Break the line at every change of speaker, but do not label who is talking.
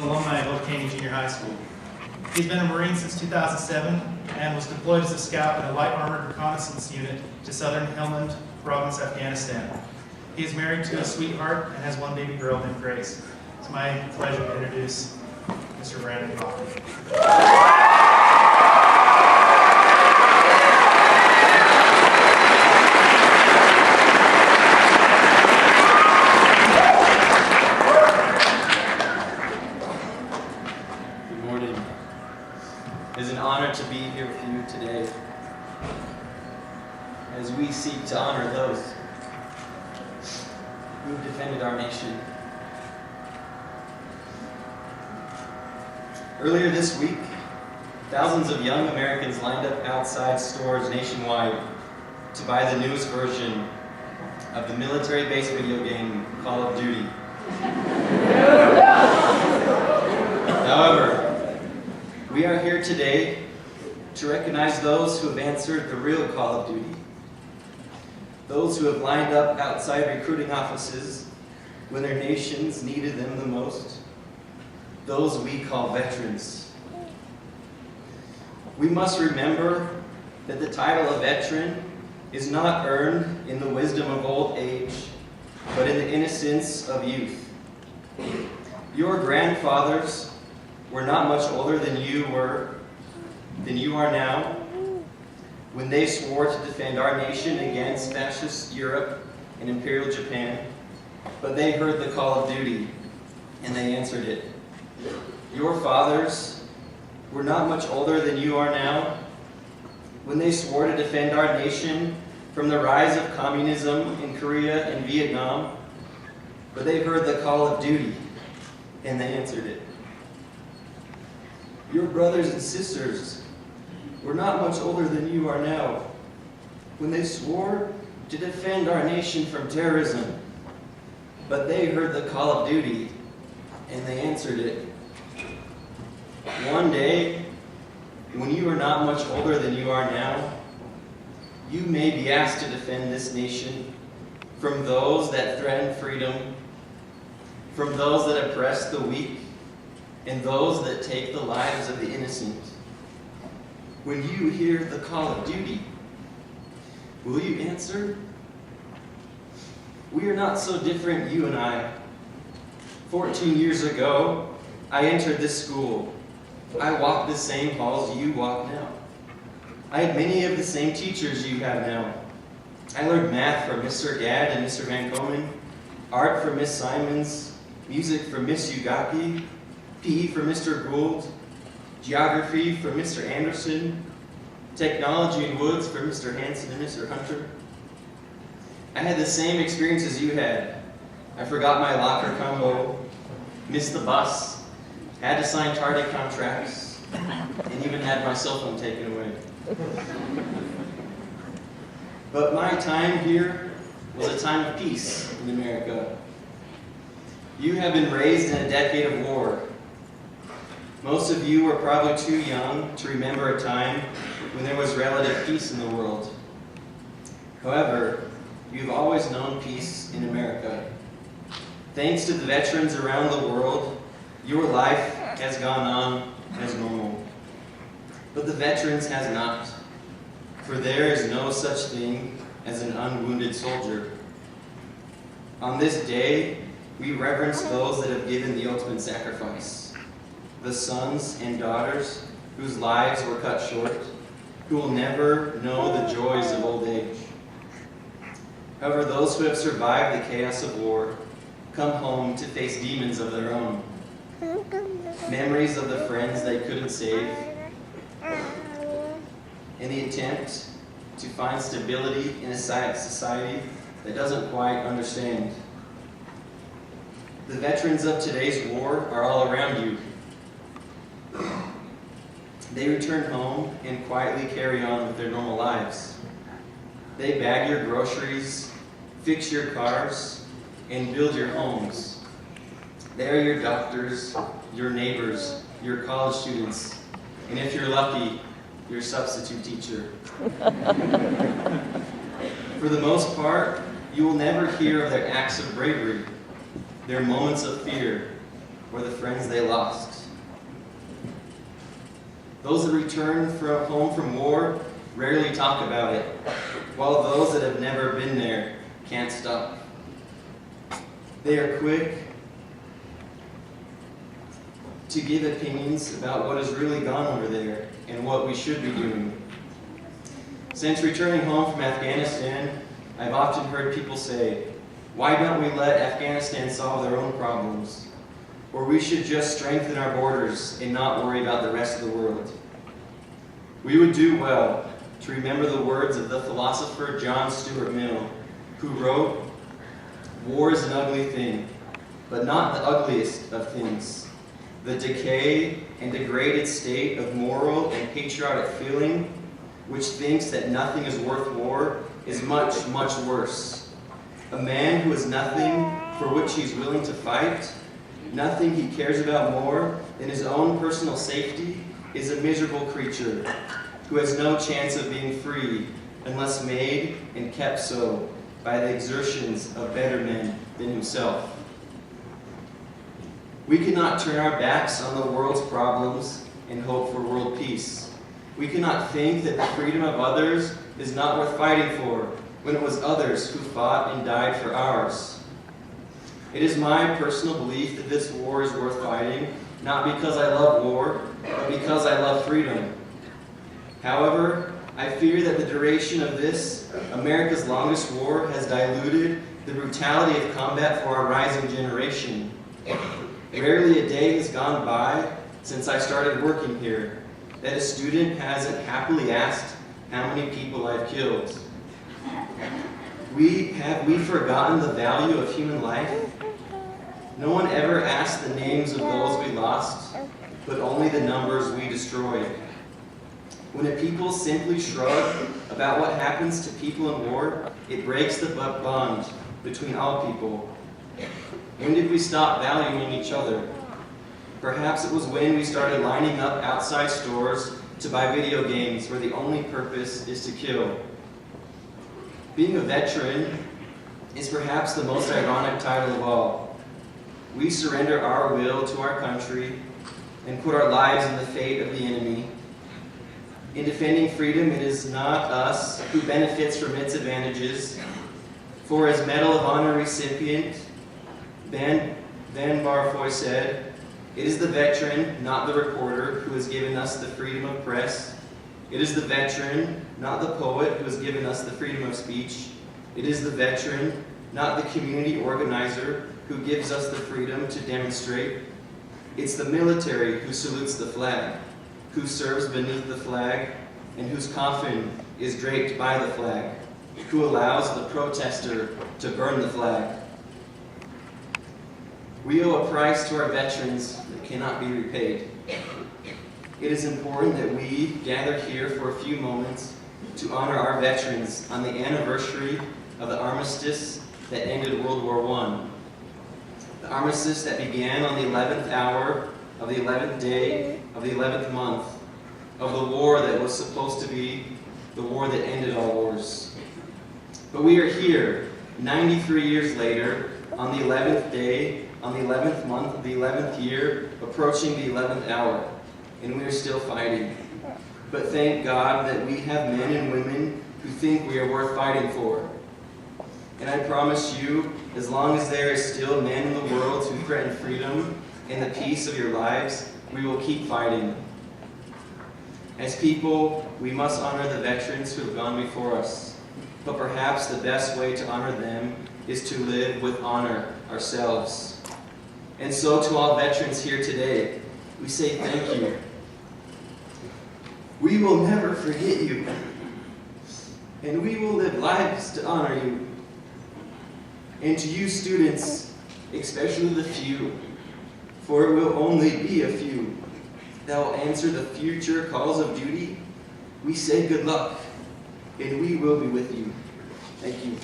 Alumni of Oak Canyon Junior High School. He's been a Marine since 2007 and was deployed as a scout in a light armored reconnaissance unit to southern Helmand Province, Afghanistan. He is married to a sweetheart and has one baby girl named Grace. It's my pleasure to introduce Mr. Brandon Coffey.
It is an honor to be here with you today as we seek to honor those who have defended our nation. Earlier this week, thousands of young Americans lined up outside stores nationwide to buy the newest version of the military-based video game Call of Duty. However, we are here today to recognize those who have answered the real call of duty. Those who have lined up outside recruiting offices when their nations needed them the most. Those we call veterans. We must remember that the title of veteran is not earned in the wisdom of old age, but in the innocence of youth. Your grandfathers were not much older than you are now, when they swore to defend our nation against fascist Europe and Imperial Japan, but they heard the call of duty and they answered it. Your fathers were not much older than you are now, when they swore to defend our nation from the rise of communism in Korea and Vietnam, but they heard the call of duty and they answered it. Your brothers and sisters were not much older than you are now, when they swore to defend our nation from terrorism, but they heard the call of duty and they answered it. One day, when you are not much older than you are now, you may be asked to defend this nation from those that threaten freedom, from those that oppress the weak, and those that take the lives of the innocent. When you hear the call of duty, will you answer? We are not so different, you and I. 14 years ago, I entered this school. I walked the same halls you walk now. I had many of the same teachers you have now. I learned math from Mr. Gadd and Mr. Van Komen, art from Miss Simons, music from Miss Ugaki, PE for Mr. Gould, geography for Mr. Anderson, technology and woods for Mr. Hanson and Mr. Hunter. I had the same experience as you had. I forgot my locker combo, missed the bus, had to sign target contracts, and even had my cell phone taken away. But my time here was a time of peace in America. You have been raised in a decade of war. Most of you were probably too young to remember a time when there was relative peace in the world. However, you've always known peace in America. Thanks to the veterans around the world, your life has gone on as normal. But the veterans has not, for there is no such thing as an unwounded soldier. On this day, we reverence those that have given the ultimate sacrifice. The sons and daughters whose lives were cut short, who will never know the joys of old age. However, those who have survived the chaos of war come home to face demons of their own. Memories of the friends they couldn't save, in the attempt to find stability in a society that doesn't quite understand. The veterans of today's war are all around you. They return home and quietly carry on with their normal lives. They bag your groceries, fix your cars, and build your homes. They are your doctors, your neighbors, your college students, and if you're lucky, your substitute teacher. For the most part, you will never hear of their acts of bravery, their moments of fear, or the friends they lost. Those that return home from war rarely talk about it, while those that have never been there can't stop. They are quick to give opinions about what has really gone over there and what we should be doing. Since returning home from Afghanistan, I've often heard people say, "Why don't we let Afghanistan solve their own problems? Or we should just strengthen our borders and not worry about the rest of the world." We would do well to remember the words of the philosopher John Stuart Mill, who wrote, "War is an ugly thing, but not the ugliest of things. The decay and degraded state of moral and patriotic feeling, which thinks that nothing is worth war, is much, much worse. A man who has nothing for which he is willing to fight, nothing he cares about more than his own personal safety, is a miserable creature, who has no chance of being free unless made and kept so by the exertions of better men than himself." We cannot turn our backs on the world's problems and hope for world peace. We cannot think that the freedom of others is not worth fighting for when it was others who fought and died for ours. It is my personal belief that this war is worth fighting, not because I love war, but because I love freedom. However, I fear that the duration of this, America's longest war, has diluted the brutality of combat for our rising generation. Rarely a day has gone by since I started working here that a student hasn't happily asked how many people I've killed. Have we forgotten the value of human life? No one ever asked the names of those we lost, but only the numbers we destroyed. When a people simply shrug about what happens to people in war, it breaks the bond between all people. When did we stop valuing each other? Perhaps it was when we started lining up outside stores to buy video games where the only purpose is to kill. Being a veteran is perhaps the most ironic title of all. We surrender our will to our country and put our lives in the fate of the enemy. In defending freedom, it is not us who benefits from its advantages. For as Medal of Honor recipient Van Barfoy said, "It is the veteran, not the reporter, who has given us the freedom of press. It is the veteran, not the poet, who has given us the freedom of speech. It is the veteran, not the community organizer, who gives us the freedom to demonstrate. It's the military who salutes the flag, who serves beneath the flag, and whose coffin is draped by the flag, who allows the protester to burn the flag." We owe a price to our veterans that cannot be repaid. It is important that we gather here for a few moments to honor our veterans on the anniversary of the armistice that ended World War I. The armistice that began on the 11th hour of the 11th day of the 11th month of the war that was supposed to be the war that ended all wars. But we are here, 93 years later, on the 11th day, on the 11th month of the 11th year, approaching the 11th hour, and we are still fighting. But thank God that we have men and women who think we are worth fighting for. And I promise you, as long as there is still men in the world who threaten freedom and the peace of your lives, we will keep fighting. As people, we must honor the veterans who have gone before us. But perhaps the best way to honor them is to live with honor ourselves. And so to all veterans here today, we say thank you. We will never forget you, and we will live lives to honor you. And to you students, especially the few, for it will only be a few, that will answer the future calls of duty, we say good luck, and we will be with you. Thank you.